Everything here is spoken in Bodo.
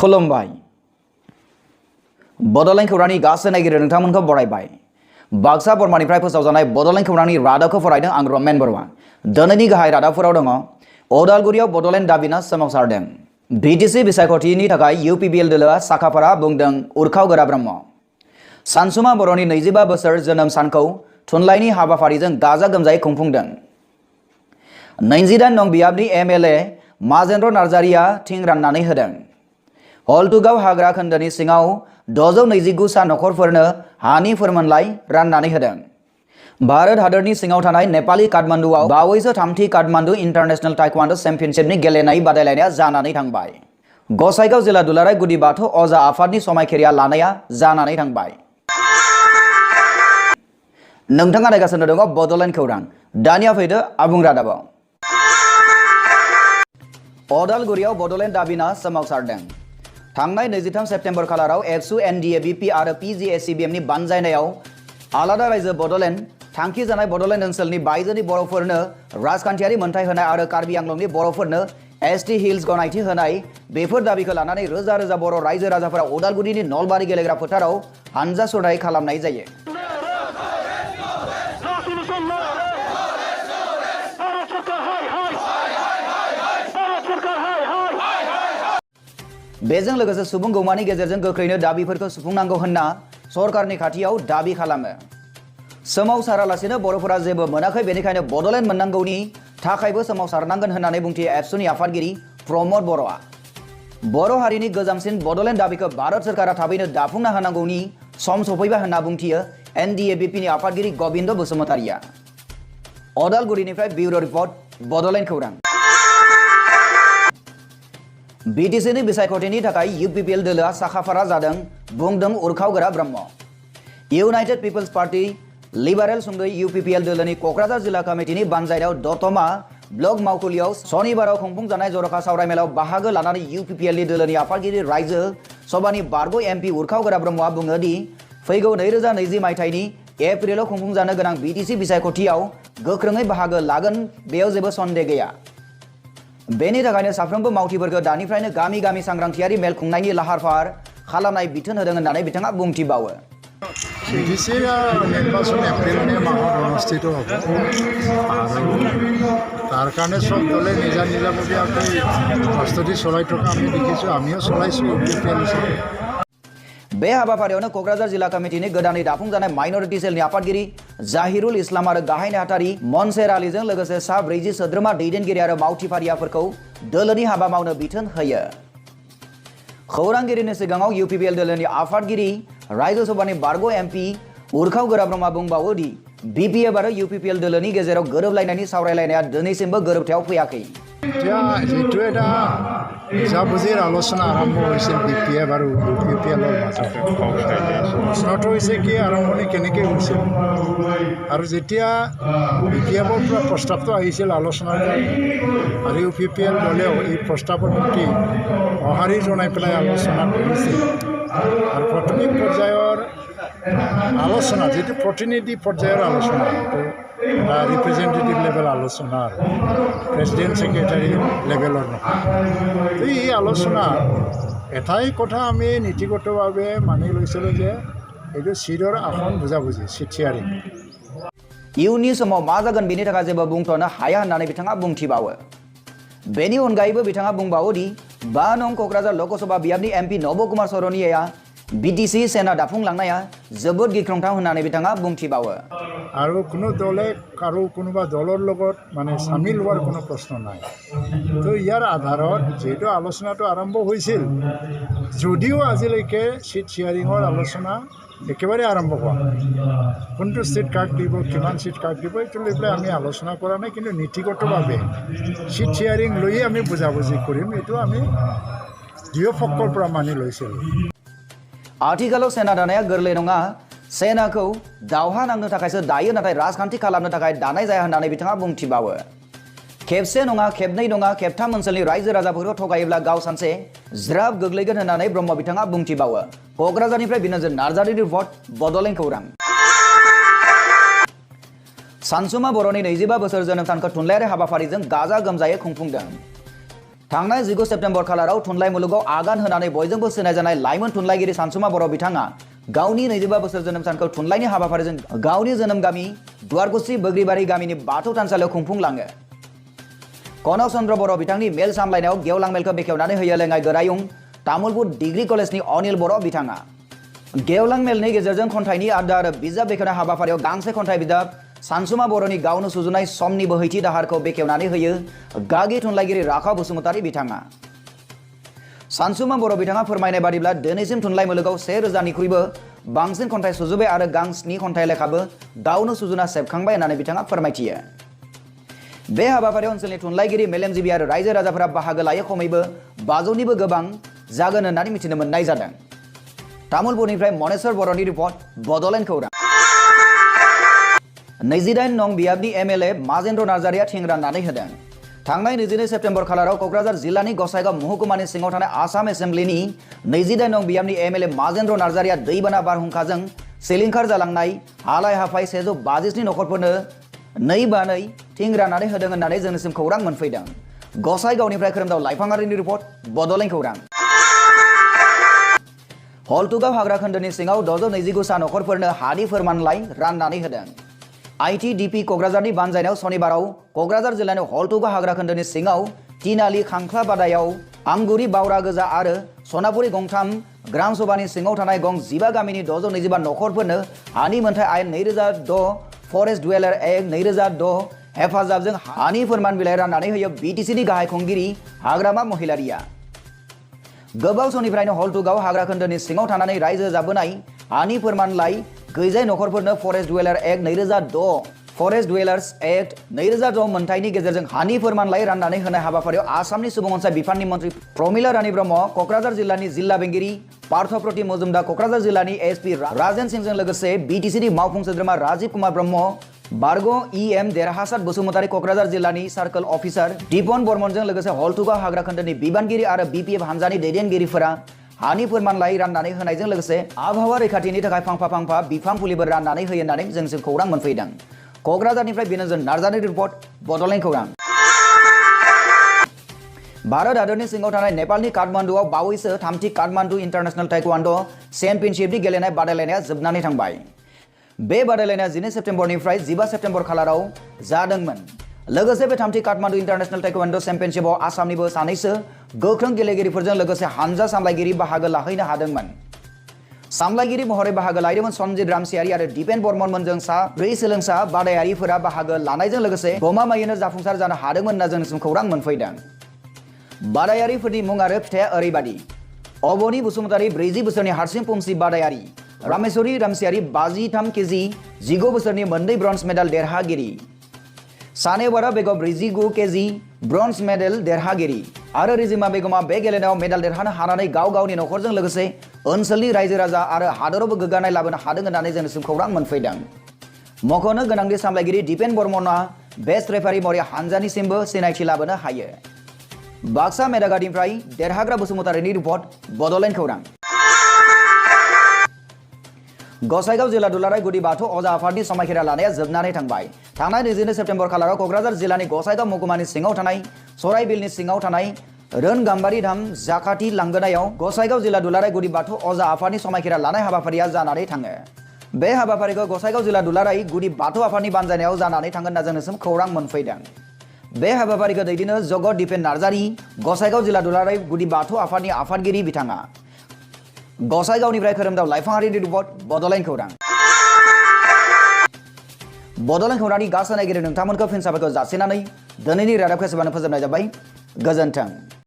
खुलुमबाय बड'लेण्ड खौरांनि गासै नायगिरि नोंथांमोनखौ बरायबाय। बाक्सा बर्मानिफ्राय फोसावजानाय बड'लेण्ड खौरांनि रादाबखौ फरायदों आं रमेन बरुवा। दिनैनि गाहाय रादाबफोराव दङ अदालगुरियाव बड'लेण्ड दाबिना सोमावसारदों। बिटिसि बिसायख'थिनि थाखाय इउपिपिएल दोलोआ साखाफारा बुंदों उरखाव गोरा ब्रह्म। सानसुमा बर'नि 25 बोसोर जोनोम सानखौ थुनलाइनि हाबाफारिजों गाजा गोमजायै खुंफुंदों। 28 नं बियाबनि एमएलए माजेन्द्र नार्जारिया थिं राननानै होदों। हलथुगाव हाग्रा खोन्दोनि सिङाव 629 सा नखरफोरनो हानि फोरमानलाइ राननानै होदों। भारत हादरनि सिङाव थानाय नेपाली काठमान्डुआव बावैसो थामथि काठमान्डु इन्टारनेशनेल ताइक्वान्डो चेम्पियनशिपनि गेलेनाय बादायलायनाया जानानै थांबाय। गसाइगाव जिल्ला दुलाराय गुदि बाथौ अजा आफादनि समायखेरिया लानाया जानानै थांबाय। नोंथाङा नायगासिनो दङ बड'लेण्ड खौरां। दानिया फैदो आबुं रादाबाव। अदालगुरियाव बड'लेण्ड दाबिना सोमावसारदों। थांनाय 23 सेप्तेम्बर खालाराव एबसु एनडिएबिपि आरो पिजिएसिबिएमनि बानजायनायाव आलादा रायजो बड'लेण्ड थांखि जानाय बड'लेण्ड ओनसोलनि बायजोनि बर'फोरनो राजखान्थियारि मोनथाय होनाय आरो कार्बि आंलंनि बर'फोरनो एसटि हिल्स गनायथि होनाय बेफोर दाबिखौ लानानै रोजा रोजा बर' रायजो राजाफोरा उदालगुरिनि नलबारि गेलेग्रा फोथाराव हानजा सुरनाय खालामनाय जायो। बेजों लोगोसे सुबुं गौमानि गेजेरजों गोख्रैनो दाबिफोरखौ सुफुंनांगौ होनना सरकारनि खाथियाव दाबि खालामो। सोमावसारालासेनो बर'फोरा जेबो मोनाखै, बेनिखायनो बड'लेण्ड मोननांगौनि थाखायबो सोमावसारनांगोन होननानै बुंथियो एबसुनि आफादगिरि प्रमद बर'आ। बर' हारिनि गोजामसिन बड'लेण्ड दाबिखौ भारत सरकारा थाबैनो दाफुंना होनांगौनि सम सफैबाय होनना बुंथियो एनडिएबिपिनि आफादगिरि गबिन्द बसुमतारिया। अदालगुरिनिफ्राय बिउर' रिपर्ट बड'लेण्ड खौरां। बिटिसिनि बिसायख'थिनि थाखाय इउपिपिएल दोलोआ साखाफारा जादों बुंदों Urkhao Gwra Brahma. United people party liberal सुंदयै इउपिपिएल दोलोनि क'क्राझार जिल्ला कमिटिनि बानजायनायाव दतमा ब्लक मावखुलियाव सनिबाराव खुंफुंजानाय जर'खा सावरायमेलाव बाहागो लानानै इउपिपिएलनि दोलोनि आफादगिरि रायजो सभानि बारग' एमपि उरखाव गोरा ब्रह्मआ बुङो दि फैगौ 2020 मायथाइनि एप्रिलाव खुंफुंजानो गोनां बिटिसि बिसायख'थियाव गोख्रोङै बाहागो लागोन, बेयाव जेबो सन्देह गैया। बेनि थाखायनो साफ्रोमबो मावथिफोरखौ दानिफ्रायनो गामि गामि सांग्रांथियारि मेल खुंनायनि लाहार फाहार खालामनाय बिथोन होदों होननानै बिथाङा बुंथिबावो। बिटिसिया निर्वाचन एप्रिलनि माहत अनुष्ठित हब तार कारण सब दले निजा निजा प्रस्तुति चलाई थका आमी देखिছোঁ, आमिও चलाइছোঁ इउपिपिएल हिसाबै। बे हाबाफारियावनो क'क्राझार जिल्ला कमिटिनि गोदानै दाफुंजानाय माइनरिटि सेलनि आफादगिरि जाहिरुल इस्लाम आरो गाहाय नेहाथारि मनसेर आलीजों लोगोसे सा 40 सोद्रोमा दैदेनगिरि आरो मावथिफारियाफोरखौ दोलोनि हाबा मावनो बिथोन होयो। खौरांगिरिनि सिगाङाव इउपिपिएल दोलोनि आफादगिरि रायजो सभानि बारग' एमपि उरखाव गोरा ब्रह्मआ बुंबावो दि बिपिएफ आरो इउपिपिएल दोलोनि गेजेराव गोरोबलायनायनि सावरायलायनाया दिनैसिमबो गोरोबथायाव फैयाखै। जितु এটা বুজাবুজিৰ আলোচনা আৰম্ভ হৈছিল বিপিএফ আৰু ইউপিপিএলৰ মাজত। প্ৰশ্নটো হৈছে কি আৰম্ভণি কেনেকৈ হৈছিল আৰু যেতিয়া বিপিএফৰ পৰা প্ৰস্তাৱটো আহিছিল আলোচনাৰ কাৰণে আৰু ইউপিপিএল দলেও এই প্ৰস্তাৱৰ প্ৰতি সঁহাৰি জনাই পেলাই আলোচনা কৰিছিল আৰু প্ৰাথমিক পৰ্যায়ৰ আলোচনা যেটো প্ৰতিনিধি পৰ্যায়ৰ আলোচনা এটা ৰিপ্ৰেজেণ্টেটিভ লেভেল আলোচনা আৰু প্ৰেচিডেণ্ট ছেক্ৰেটাৰী লেভেলৰ নহয়। তো এই আলোচনা এটাই কথা আমি নীতিগতভাৱে মানি লৈছিলোঁ যে এইটো চিটৰ আসন বুজাবুজি চিট शेयारिं। इयुननि समाव मा जागोन बेनि थाखाय जेबो बुंथ'नो हाया होननानै बिथाङा बुंथिबावो। बेनि अनगायैबो बिथाङा बुंबावो दि 5 नं क'क्राझार लकसभा बियाबनि एमपि नब कुमार सरनिया बिटिसि सेना दाफुंलांनाया जोबोद गिख्रंथाव होननानै बिथाङा बुंथिबावो। আৰু কোনো দলে কাৰো কোনোবা দলৰ লগত মানে সামিল হোৱাৰ কোনো প্ৰশ্ন নাই। তো ইয়াৰ আধাৰত যেহেতু আলোচনাটো আৰম্ভ হৈছিল, যদিও আজিলৈকে চিট शेयारिंৰ আলোচনা একেবাৰে আৰম্ভ হোৱা কোনটো চিট কাক দিব, কিমান চিট কাক দিব, এইটো লৈ পেলাই আমি আলোচনা কৰা নাই, কিন্তু নীতিগতভাৱে চিট शेयारिं লৈয়ে আমি বুজাবুজি কৰিম, এইটো আমি দুয়ো পক্ষৰ পৰা মানি লৈছিলোঁ। आथिखालाव सेना दानाया गोरलै नङा। सेनाखौ दावहा नांनो थाखायसो दायो, नाथाय राजखान्थि खालामनो थाखाय दानाय जाया होननानै बिथाङा बुंथिबावो। खेबसे नङा, खेबनै नङा, खेबथाम ओनसोलनि रायजो राजाफोरखौ थगायोब्ला गाव सानसे ज्राब गोग्लैगोन होननानै ब्रह्म बिथाङा बुंथिबावो। क'क्राझारनिफ्राय बिनोजोर नार्जारिनि रिपर्ट बड'लेण्ड खौरां। सानसुमा बर'नि 25 बोसोर जोनोम सानखौ थुनलाइयारि हाबाफारिजों गाजा गोमजायै खुंफुंदों। थांनाय 19 सेप्तेम्बर खालाराव थुनलाइ मुलुगाव आगान होनानै बयजोंबो सिनायजानाय लाइमोन थुनलाइगिरि सानसुमा बर' बिथाङा गावनि 25 बोसोर जोनोम सानखौ थुनलाइनि हाबाफारिजों गावनि जोनोम गामि दुवारगुसि बोग्रिबारि गामिनि बाथौ थानसालियाव खुंफुंलाङो। कनक चन्द्र बर' बिथांनि मेल सामलायनायाव गेवलां मेलखौ बेखेवनानै होयो लेङाइ गोरायुं तामुलपुर डिग्री कलेजनि अनिल बर' बिथाङा। गेवलां मेलनि गेजेरजों खन्थाइनि आयदा आरो बिजाब बेखेवनाय हाबाफारियाव गांसे खन्थाइ बिजाब सानसुमा बर'नि गावनो सुजुनाय समनि बोहैथि दाहारखौ बेखेवनानै होयो गागि थुनलाइगिरि राखाव बसुमतारी बिथाङा। सानसुमा बर' बिथाङा फोरमायनाय बादिब्ला दिनैसिम थुनलाइ मुलुगाव 1000निख्रुइबो बांसिन खन्थाइ सुजुबाय आरो गांस्नि खन्थाइ लेखाबो गावनो सुजुना सेबखांबाय होननानै बिथाङा फोरमायथियो। बे हाबाफारियाव ओनसोलनि थुनलाइगिरि मेलेमजिबि आरो रायजो राजाफोरा बाहागो लायो खमैबो 500निबो गोबां जागोन होननानै मिथिनो मोननाय जादों। तामुलपुरनिफ्राय मनेश्वर बर'नि रिपर्ट बड'लेण्ड खौरां। 28 नं बियाबनि एमएलए माजेन्द्र नार्जारिया थेंग्रानानै होदों। थांनाय 22 सेप्तेम्बर खालाराव क'क्राझार जिल्लानि गसाइगाव महकुमानि सिङाव थानाय आसाम एसेम्ब्लिनि 28 नं बियाबनि एमएलए माजेन्द्र नार्जारिया दैबाना बारहुंखाजों सिलिंखार जालांनाय हालाय हाफाय 150 नखरफोरनो 2 थेंग्रानानै होदों होननानै जोंनिसिम खौरां मोनफैदों। गसाइगावनिफ्राय खोरोमदाव लाइफाङारिनि रिपर्ट बड'लेण्ड खौरां। हलथुगाव हाग्रा खोन्दोनि सिङाव 629 नखरफोरनो हानि फोरमानलाइ राननानै होदों। आइटिडिपि क'क्राझारनि बानजायनायाव सनिबाराव क'क्राझार जिल्लानि हलथुगाव हाग्रा खोन्दोनि सिङाव तिनालि खांख्ला बादायाव आंगुरि बावरा गोजा आरो सनापुरि गंथाम ग्राम सभानि सिङाव थानाय गं 15 गामिनि 625 नखरफोरनो हानि मोनथाय आयेन 2006 फरेस्ट डुवेलार एक्ट 2006 हेफाजाबजों हानि फोरमान बिलाइ राननानै होयो बिटिसिनि गाहाय खुंगिरि हाग्रामा महिलारिया। गोबाव समनिफ्रायनो हलथुगाव हाग्रा खोन्दोनि सिङाव थानानै रायजो जाबोनाय हानि फोरमानलाइ गैजाय नखरफोरनो फरेस्ट डुवेलार एक्ट 2006 फरेस्ट डुवेलार्स एक्ट 2006 मोनथायनि गेजेरजों हानि फोरमानलाइ राननानै होनाय हाबाफारियाव आसामनि सुबुं अनसाय बिफाननि मन्त्रि प्रमिला रानी ब्रह्म, क'क्राझार जिल्लानि जिल्ला बेंगिरि पार्थप्रति मजुमदार, क'क्राझार जिल्लानि एसपि राजेन सिंहजों लोगोसे बिटिसिनि मावफुं सोद्रोमा राजीव कुमार ब्रह्म, बारग' इएम देरहासात बसुमतारी, क'क्राझार जिल्लानि सार्कल अफिसार दिपन बर्मनजों लोगोसे हलथुगाव हाग्रा खोन्दोनि बिबानगिरि आरो बिपिएफ हानजानि दैदेनगिरिफोरा हानि फोरमानलाइ राननानै होनायजों लोगोसे आबहावा रैखाथिनि थाखाय फांफा बिफां फुलिबो राननानै होयो होननानै जोंसिम खौरां मोनफैदों। क'क्राझारनिफ्राय बिनोजन नार्जारिनि रिपर्ट बड'लेण्ड खौरां। भारत हादरनि सिङाव थानाय नेपालनि काठमान्डुआव बावैसो 3थि काठमान्डु इन्टारनेशनेल ताइक्वान्ड चेम्पियनशिपनि गेलेनाय बादायलायनाया जोबनानै थांबाय। बे बादायलायनाया 12 सेप्तेम्बरनिफ्राय 15 सेप्तेम्बर खालाराव जादोंमोन। लोगोसे बे 3थि काठमान्डु इन्टारनेशनेल ताइक्वान्ड चेम्पियनशिपआव आसामनिबो सानैसो गोख्रों गेलेगिरिफोरजों लोगोसे हानजा सामलायगिरि बाहागो लाहैनो हादोंमोन। सामलायगिरि महरै बाहागो लादोंमोन सनजित रामसियारि आरो दिपेन बर्मनमोनजों सा 4 सोलोंसा बादायारिफोरा बाहागो लानायजों लोगोसे गमामायैनो जाफुंसार जानो हादोंमोन होनना जोंनिसिम खौरां मोनफैदों। बादायारिफोरनि मुं आरो फिथाइया ओरैबादि: अबनि बसुमतारी 40 बोसोरनि हारसिं पुमसि बादायारि, रामेश्वरी रामसियारि 53 केजि 15 बोसोरनि मोननै ब्रन्ज मेडेल देरहागिरि, सानेवारा बेगम 49 केजि ब्रन्ज मेडेल देरहागिरि आरो रिजिमा बेगमा बे गेलेनायाव मेडेल देरहानो हानानै गावनि नखरजों लोगोसे ओनसोलनि रायजो राजा आरो हादरावबो गोग्गानाय लाबोनो हादों होननानै जोंनिसिम खौरां मोनफैदों। मख'नो गोनांदि सामलायगिरि दिपेन बर्मनआ बेस्ट रेफारि महरै हानजानिसिमबो सिनायथि लाबोनो हायो। बाक्सा मेदागादिनिफ्राय देरहाग्रा बसुमतारीनि रिपर्ट बड'लेण्ड खौरां। गसाइगाव जिल्ला दुलाराय गुदि बाथौ अजा आफादनि समायखिरा लानाया जोबनानै थांबाय। थांनाय 22 सेप्तेम्बर खालाराव क'क्राझार जिल्लानि गसाइगाव महकुमानि सिङाव थानाय सराइबिलनि सिङाव थानाय रोन गाम्बारि धाम जाखाथि लांगोनायाव गसाइगाव जिल्ला दुलाराय गुदि बाथौ अजा आफादनि समायखिरा लानाय हाबाफारिया जानानै थाङो। बे हाबाफारिखौ गसाइगाव जिल्ला दुलाराय गुदि बाथौ आफादनि बानजायनायाव जानानै थांगोन होनना जोंनिसिम खौरां मोनफैदों। बे हाबाफारिखौ दैदेनो जगत दिपेन नार्जारि, गसाइगाव जिल्ला दुलाराय गुदि बाथौ आफादनि आफादगिरि बिथाङा। गसाइगावनिफ्राय खोरोमदाव लाइफाङारिनि रिपर्ट बड'लेण्ड खौरां। बड'लेण्ड खौरांनि गासै नायगिरि नोंथांमोनखौ फिन साबायखर जासिनानै दिनैनि रादाबखौ एसेबांनो फोजोबनाय जाबाय। गोजोन्थों।